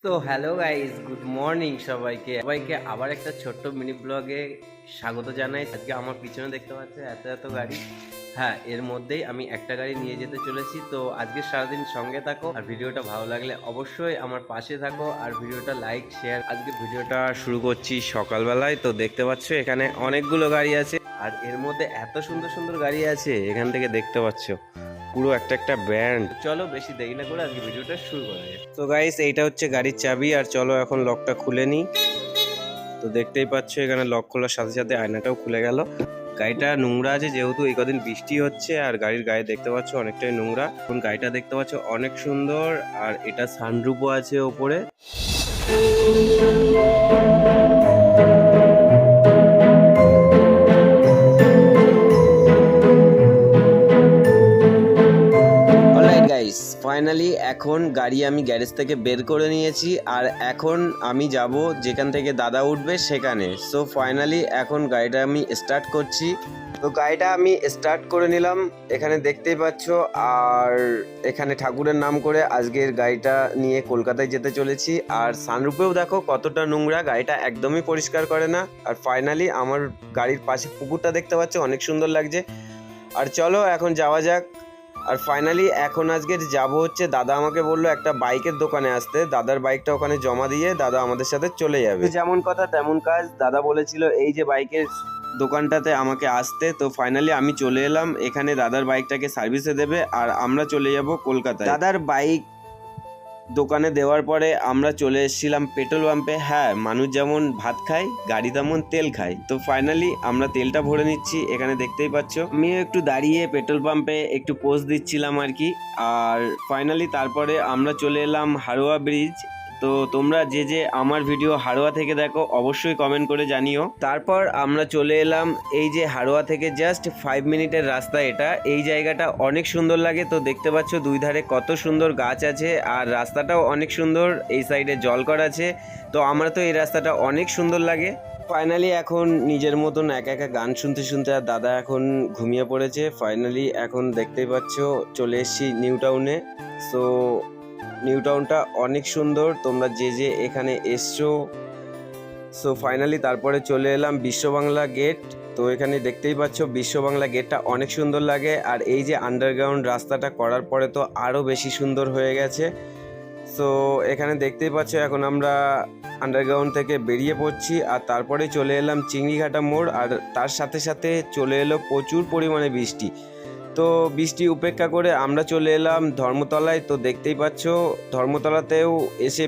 তো hello guys, good morning সবাইকে সবাইকে আবার একটা ছোট্ট মিনি ব্লগে স্বাগত জানাই। আজকে আমার পিছনে দেখতে পাচ্ছেন এত এত গাড়ি। হ্যাঁ, এর মধ্যেই আমি একটা গাড়ি নিয়ে যেতে চলেছি। তো আজকে সারাদিন সঙ্গে থাকো, আর ভিডিওটা ভালো লাগলে অবশ্যই আমার পাশে থাকো, আর ভিডিওটা লাইক শেয়ার। আজকে ভিডিওটা শুরু করছি সকালবেলায়। তো দেখতে পাচ্ছ এখানে অনেকগুলো গাড়ি আছে, আর এর মধ্যে এত সুন্দর সুন্দর গাড়ি আছে এখান থেকে দেখতে পাচ্ছ, পুরো একটা একটা ব্র্যান্ড। চলো বেশি দেরি না করে আজকে ভিডিওটা শুরু করা যায়। তো গাইস, এইটা হচ্ছে গাড়ির চাবি, আর চলো এখন লকটা খুলে নিই। তো দেখতেই পাচ্ছ এখানে লক খোলার সাথে সাথে আয়নাটাও খুলে গেল। গাড়িটা নোংরা আছে যেহেতু এই কদিন বৃষ্টি হচ্ছে, আর গাড়ির গায়ে দেখতে পাচ্ছ অনেকটাই নোংরা। এখন গাড়িটা দেখতে পাচ্ছ অনেক সুন্দর, আর এটা সানরুফও আছে ওপরে। গাইস, ফাইনালি এখন গাড়ি আমি গ্যারেজ থেকে বের করে নিয়েছি, আর এখন আমি যাব যেখান থেকে দাদা উঠবে সেখানে। সো ফাইনালি এখন গাড়িটা আমি স্টার্ট করছি। তো গাড়িটা আমি স্টার্ট করে নিলাম, এখানে দেখতেই পাচ্ছ। আর এখানে ঠাকুরের নাম করে আজকের গাড়িটা নিয়ে কলকাতায় যেতে চলেছি। আর সানরুফেও দেখো কতটা নোংরা, গাড়িটা একদমই পরিষ্কার করে না। আর ফাইনালি আমার গাড়ির পাশে পুকুরটা দেখতে পাচ্ছ, অনেক সুন্দর লাগছে। আর চলো এখন যাওয়া যাক। আর ফাইনালি এখন আজকে যাব হচ্ছে, দাদা আমাকে বললো একটা বাইকের দোকানে আসতে, দাদার বাইকটা ওখানে জমা দিয়ে দাদা আমাদের সাথে চলে যাবে। যেমন কথা তেমন কাজ, দাদা বলেছিল এই যে বাইকের দোকানটাতে আমাকে আসতে। তো ফাইনালি আমি চলে এলাম এখানে, দাদার বাইকটাকে সার্ভিসে দেবে আর আমরা চলে যাব কলকাতায়। দাদার বাইক দোকানে দেওয়ার পরে আমরা চলে এসেছিলাম পেট্রোল পাম্পে। হ্যাঁ, মানুষ যেমন ভাত খায় গাড়ি তেমন তেল খায়। তো ফাইনালি আমরা তেলটা ভরে নিচ্ছি, এখানে দেখতেই পাচ্ছ। আমিও একটু দাঁড়িয়ে পেট্রোল পাম্পে একটু পোজ দিচ্ছিলাম আর কি। আর ফাইনালি তারপরে আমরা চলে এলাম হাড়োয়া ব্রিজ। তো তোমরা যে যে আমার ভিডিও হাড়োয়া থেকে দেখো অবশ্যই কমেন্ট করে জানিও। তারপর আমরা চলে এলাম এই যে হাড়োয়া থেকে জাস্ট 5 মিনিটের রাস্তা এটা। এই জায়গাটা অনেক সুন্দর লাগে। তো দেখতে পাচ্ছ দুই ধারে কত সুন্দর গাছ আছে, আর রাস্তাটাও অনেক সুন্দর, এই সাইডে জল কর আছে। তো আমার তো এই রাস্তাটা অনেক সুন্দর লাগে। ফাইনালি এখন নিজের মতন একা একা গান শুনতে শুনতে, আর দাদা এখন ঘুমিয়ে পড়েছে। ফাইনালি এখন দেখতেই পাচ্ছ চলে এসেছি নিউ টাউনে। সো নিউ টাউনটা অনেক সুন্দর, তোমরা যে যে এখানে এসছো। সো ফাইনালি তারপরে চলে এলাম বিশ্ব বাংলা গেট। তো এখানে দেখতেই পাচ্ছ বিশ্ব বাংলা গেটটা অনেক সুন্দর লাগে। আর এই যে আন্ডারগ্রাউন্ড রাস্তাটা করার পরে তো আরও বেশি সুন্দর হয়ে গেছে। সো এখানে দেখতেই পাচ্ছ এখন আমরা আন্ডারগ্রাউন্ড থেকে বেরিয়ে পড়ছি, আর তারপরে চলে এলাম চিংড়িঘাটা মোড়। আর তার সাথে সাথে চলে এলো প্রচুর পরিমাণে বৃষ্টি। তো বৃষ্টি উপেক্ষা করে আমরা চলে এলাম ধর্মতলায়। তো দেখতেই পাচ্ছ ধর্মতলাতেও এসে